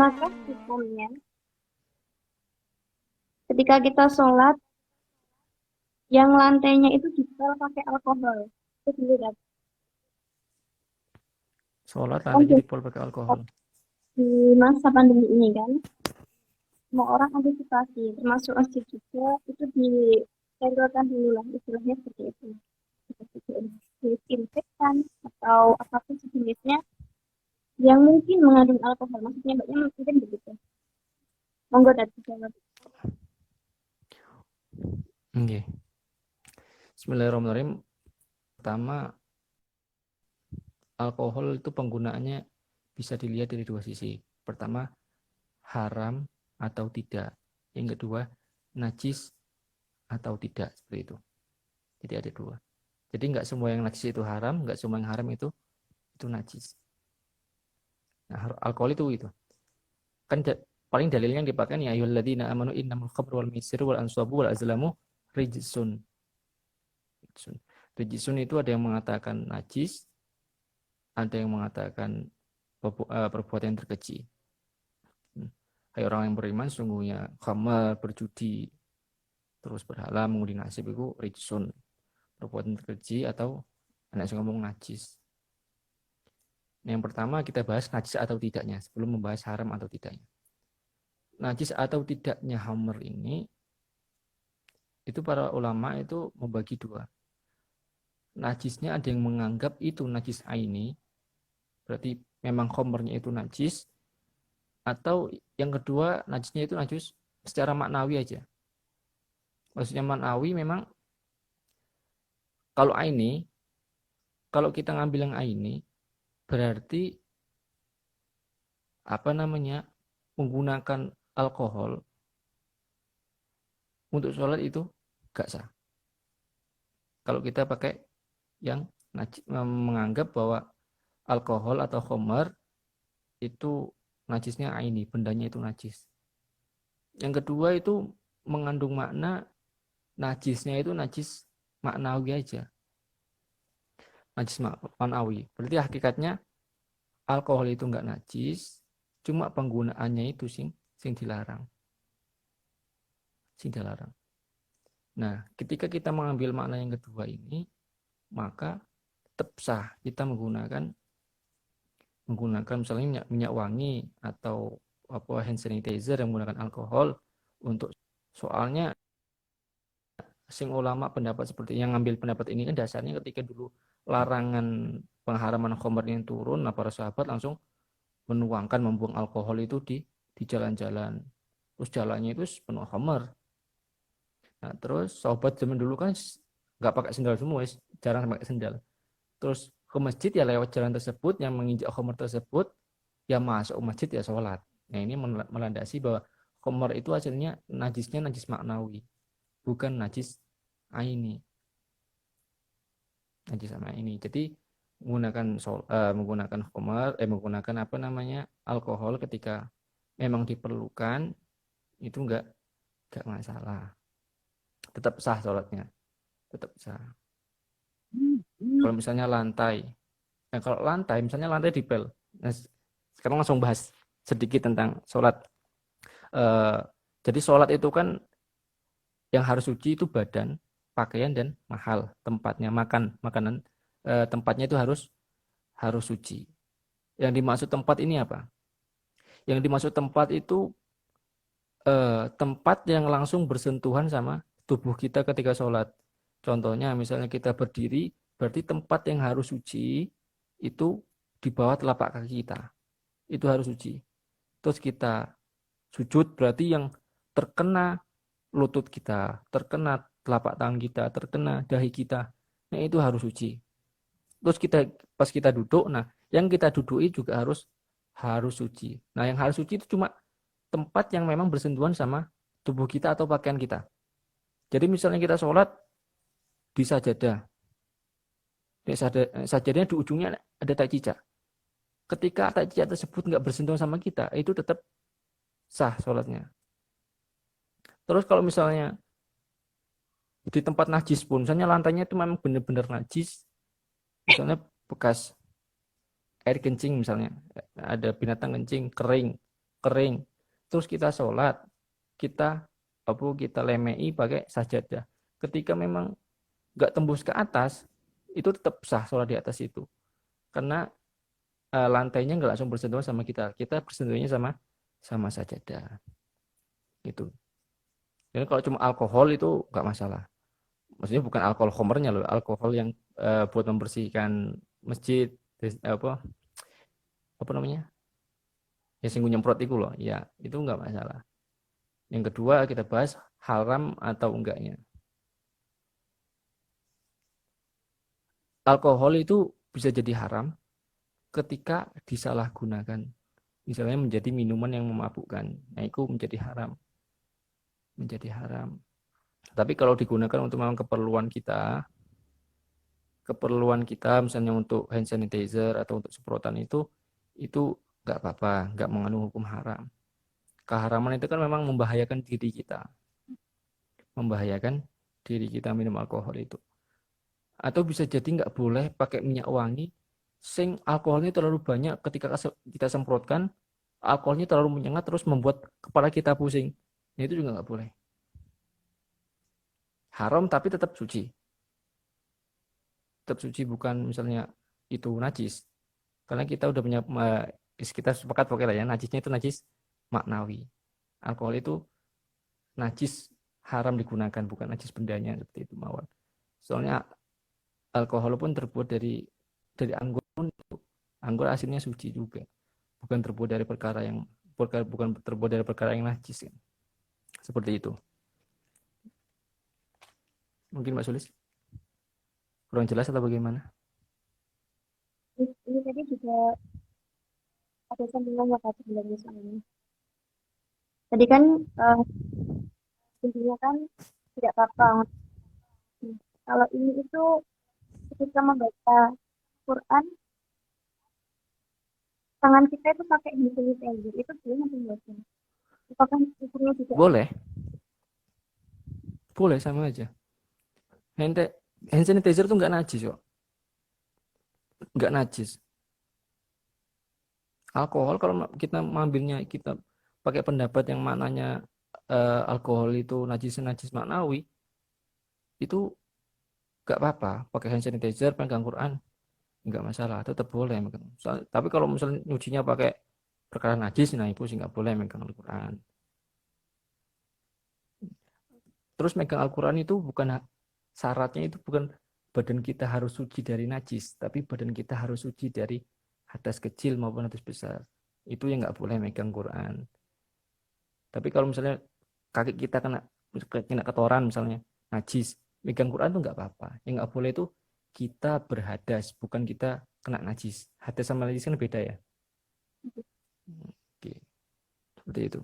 maka hukumnya ketika kita sholat, yang lantainya itu dipel pakai alkohol. Itu dulu kan. Sholat Kan lantainya dipol pakai alkohol. di masa pandemi ini kan, semua orang antisipasi, termasuk masjid juga, itu disterilkan dulu lah, istilahnya seperti itu. Seperti disinfektan atau apapun sejenisnya yang mungkin mengandung alkohol. Maksudnya mbaknya mungkin begitu. Monggo dari jawab. Oke. Bismillahirrahmanirrahim. Pertama, alkohol itu penggunaannya bisa dilihat dari dua sisi. Pertama, haram atau tidak. Yang kedua, najis atau tidak. Seperti itu. Jadi ada dua. Jadi nggak semua yang najis itu haram, nggak semua yang haram itu najis. Nah, alkohol itu. Kan paling dalilnya yang dipakai ya ayyuhalladzina amanu innamal khamru wal maisiru wal ansabu wal azlamu rijsun. Rijsun itu ada yang mengatakan najis, ada yang mengatakan perbuatan yang terkeji. Hai orang yang beriman, sungguhnya khamar, berjudi, terus berhala, mengundi nasib itu rijsun, perbuatan terkeji atau anak yang ngomong najis. Nah, yang pertama kita bahas najis atau tidaknya sebelum membahas haram atau tidaknya. Najis atau tidaknya khamar ini itu para ulama itu membagi dua. Najisnya ada yang menganggap itu najis aini, berarti memang khamrnya itu najis, atau yang kedua najisnya itu najis secara maknawi aja. Maksudnya maknawi memang kalau aini, kalau kita ngambil yang aini berarti apa namanya menggunakan alkohol untuk sholat itu gak sah. Kalau kita pakai yang menganggap bahwa alkohol atau khamar itu najisnya aini, bendanya itu najis. Yang kedua itu mengandung makna najisnya itu najis maknawi aja. Najis maknawi. Berarti hakikatnya alkohol itu enggak najis, cuma penggunaannya itu sing dilarang. Sing dilarang. Nah, ketika kita mengambil makna yang kedua ini, maka tetap sah kita menggunakan misalnya minyak wangi atau hand sanitizer yang menggunakan alkohol untuk soalnya sing ulama pendapat seperti yang ngambil pendapat ini kan dasarnya ketika dulu larangan pengharaman khamr yang turun, nah para sahabat langsung membuang alkohol itu di jalan-jalan. Terus jalannya itu penuh khamr. Nah, terus sahabat zaman dulu kan nggak pakai sendal semua, jarang pakai sendal. Terus ke masjid ya lewat jalan tersebut yang menginjak khamr tersebut, ya masuk masjid ya sholat. Nah, ini melandasi bahwa khamr itu hasilnya najisnya najis maknawi, bukan najis aini. Najis sama ini. Jadi menggunakan khamr, menggunakan apa namanya alkohol ketika memang diperlukan itu enggak masalah. Tetap sah sholatnya, tetap sah. Kalau misalnya lantai, kalau lantai misalnya lantai dipel. Nah, sekarang langsung bahas sedikit tentang sholat. Eh, jadi sholat itu kan yang harus suci itu badan, pakaian dan mahal tempatnya makanan tempatnya itu harus suci. Yang dimaksud tempat ini apa? Yang dimaksud tempat itu tempat yang langsung bersentuhan sama tubuh kita ketika sholat. Contohnya misalnya kita berdiri, berarti tempat yang harus suci itu di bawah telapak kaki kita. Itu harus suci. Terus kita sujud berarti yang terkena lutut kita, terkena telapak tangan kita, terkena dahi kita. Nah, itu harus suci. Terus pas kita duduk, nah yang kita dudui juga harus suci. Nah, yang harus suci itu cuma tempat yang memang bersentuhan sama tubuh kita atau pakaian kita. Jadi misalnya kita sholat di sajadah. Sajadahnya di ujungnya ada tai cicak. Ketika tai cicak tersebut nggak bersentuhan sama kita, itu tetap sah sholatnya. Terus kalau misalnya di tempat najis pun, misalnya lantainya itu memang benar-benar najis, misalnya bekas air kencing misalnya, ada binatang kencing, kering, kering, terus kita sholat, kita lemei pakai sajadah. Ketika memang nggak tembus ke atas, itu tetap sah sholat di atas itu, karena lantainya nggak langsung bersentuhan sama kita bersentuhannya sama sajadah gitu. Jadi kalau cuma alkohol itu nggak masalah. Maksudnya bukan alkohol homernya loh, alkohol yang buat membersihkan masjid, apa namanya, ya sing nyemprot itu loh, ya itu nggak masalah. Yang kedua kita bahas haram atau enggaknya. Alkohol itu bisa jadi haram ketika disalahgunakan, misalnya menjadi minuman yang memabukkan, nah itu menjadi haram. Tapi kalau digunakan untuk memang keperluan kita misalnya untuk hand sanitizer atau untuk semprotan itu nggak apa-apa, nggak mengandung hukum haram. Keharaman itu kan memang membahayakan diri kita minum alkohol itu. Atau bisa jadi nggak boleh pakai minyak wangi sing alkoholnya terlalu banyak, ketika kita semprotkan alkoholnya terlalu menyengat terus membuat kepala kita pusing, nah, itu juga nggak boleh. Haram tapi tetap suci, bukan misalnya itu najis, karena kita udah punya kita sepakat pokoknya lah ya, najisnya itu najis maknawi. Alkohol itu najis haram digunakan, bukan najis bendanya seperti itu mawar. Soalnya alkohol pun terbuat dari anggur pun, anggur asinnya suci juga, bukan terbuat dari perkara yang najis kan. Seperti itu. Mungkin Mbak Sulis kurang jelas atau bagaimana? Ini tadi juga ada sambungan ya Kak sebenarnya soalnya. Tadi kan eh, intinya kan tidak apa-apa. Nah, kalau ini itu ketika membaca Quran, tangan kita itu pakai hand sanitizer, itu sebenarnya membaca. Apakah hukumnya juga ada? Boleh, boleh sama aja. Hand, hand sanitizer tuh nggak najis kok, nggak najis. Alkohol kalau kita mengambilnya, kita pakai pendapat yang maknanya alkohol itu najis maknawi, itu nggak apa-apa. Pakai hand sanitizer, pegang Quran, nggak masalah, tetap boleh megang. Tapi kalau misalnya nyucinya pakai perkara najis, nah itu sih nggak boleh megang Al-Quran. Terus megang Al-Quran itu bukan syaratnya, itu bukan badan kita harus suci dari najis, tapi badan kita harus suci dari hadas kecil maupun hadas besar. Itu yang nggak boleh megang Quran. Tapi kalau misalnya kaki kita kena kotoran misalnya, najis, megang Quran tuh nggak apa-apa. Yang nggak boleh itu kita berhadas, bukan kita kena najis. Hadas sama najis kan beda ya. Oke, seperti itu.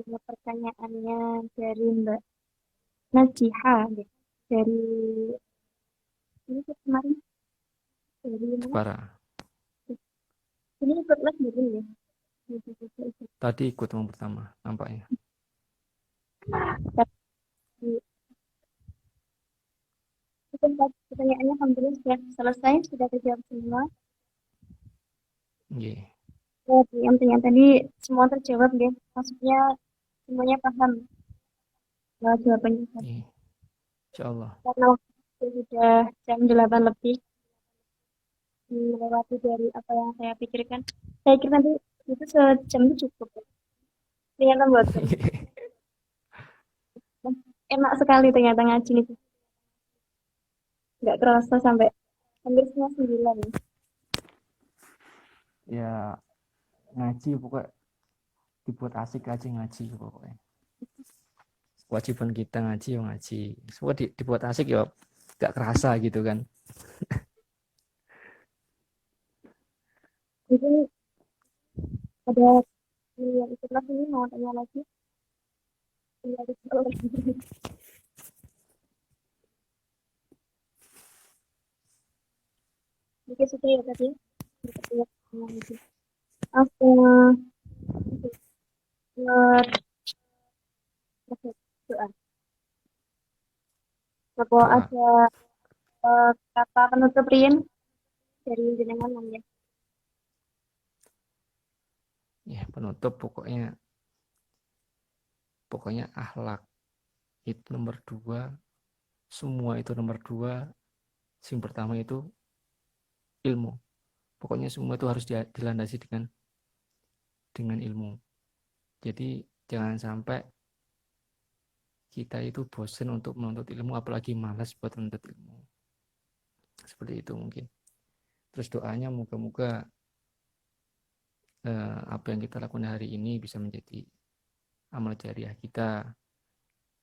Ada pertanyaannya dari Mbak Najiha, deh. Dari ini kemarin dari mana? Jepara. Ini ikut les gitu ya? Tadi ikut yang pertama, nampaknya. Tapi pertanyaannya alhamdulillah sudah selesai, sudah terjawab semua. Yeah. Yang pertanyaan tadi semua terjawab deh. Maksudnya semuanya paham jawabannya. Yeah. Insya Allah. Karena waktu sudah jam 8 lebih, melewati dari apa yang saya pikirkan. Saya kira nanti itu sejam itu cukup. Ternyata buatkan. Enak sekali ternyata ngaji itu. Nggak kerasa sampai hampir setengah 9. Ya, ngaji pokoknya dibuat asik aja ngaji pokoknya. Kewajiban kita ngaji ya ngaji. Semua dibuat asik ya gak kerasa gitu kan. Mungkin ada yang ikut lagi ini mau tanya lagi. Iya, mungkin sudah ya tadi. Langsung doa. Apa Doa. ada kata penutup Rian dari jenengan ya. Ya, penutup pokoknya akhlak itu nomor 2, semua itu nomor 2. Yang pertama itu ilmu. Pokoknya semua itu harus dilandasi dengan ilmu. Jadi jangan sampai kita itu bosan untuk menuntut ilmu, apalagi malas buat menuntut ilmu. Seperti itu mungkin. Terus doanya moga-moga apa yang kita lakukan hari ini bisa menjadi amal jariah kita,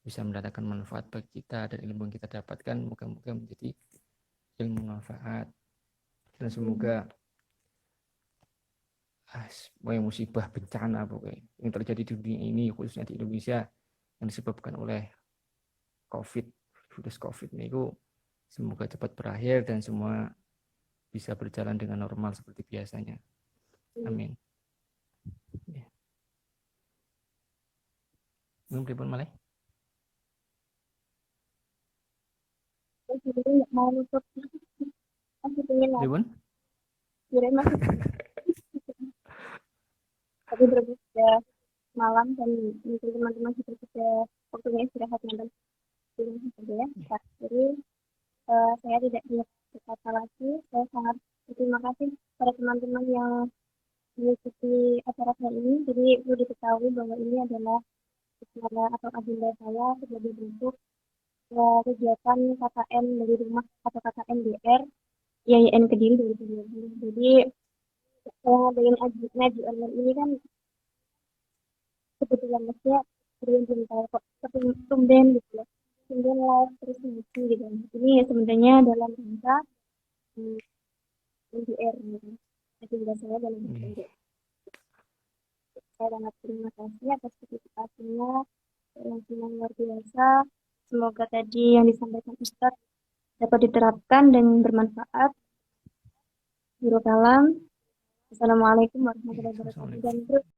bisa mendatangkan manfaat bagi kita, dan ilmu yang kita dapatkan moga-moga menjadi ilmu manfaat. Dan semoga musibah bencana pokoknya yang terjadi di dunia ini, khususnya di Indonesia, yang disebabkan oleh virus COVID ini, semoga cepat berakhir dan semua bisa berjalan dengan normal seperti biasanya. Amin. Ya. Pripun malih? Jadi nggak mau nutup, masih pengen lagi, Pripun? kira masih tapi berhubung sudah malam dan mungkin teman-teman sudah waktunya istirahat dan ini saja ya. Jadi saya tidak banyak berkata lagi. Saya sangat berterima kasih pada teman-teman yang mengikuti acara saya ini. Jadi perlu diketahui bahwa ini adalah acara atau agenda saya sebagai bentuk kegiatan KKN dari rumah atau KKN DR IAIN Kediri 2020. Jadi saya ngadain ngaji online ini kan kebetulan maksudnya beruntung tahu kok tumben gitu ya, tumben live terus ngaji gitu. Ini ya sebenarnya dalam rangka NDR gitu, agenda saya dalam NDR. Saya sangat terima kasih atas partisipasinya yang sangat luar biasa. Semoga tadi yang disampaikan Ustadz dapat diterapkan dan bermanfaat. Assalamualaikum warahmatullahi wabarakatuh. Dan terus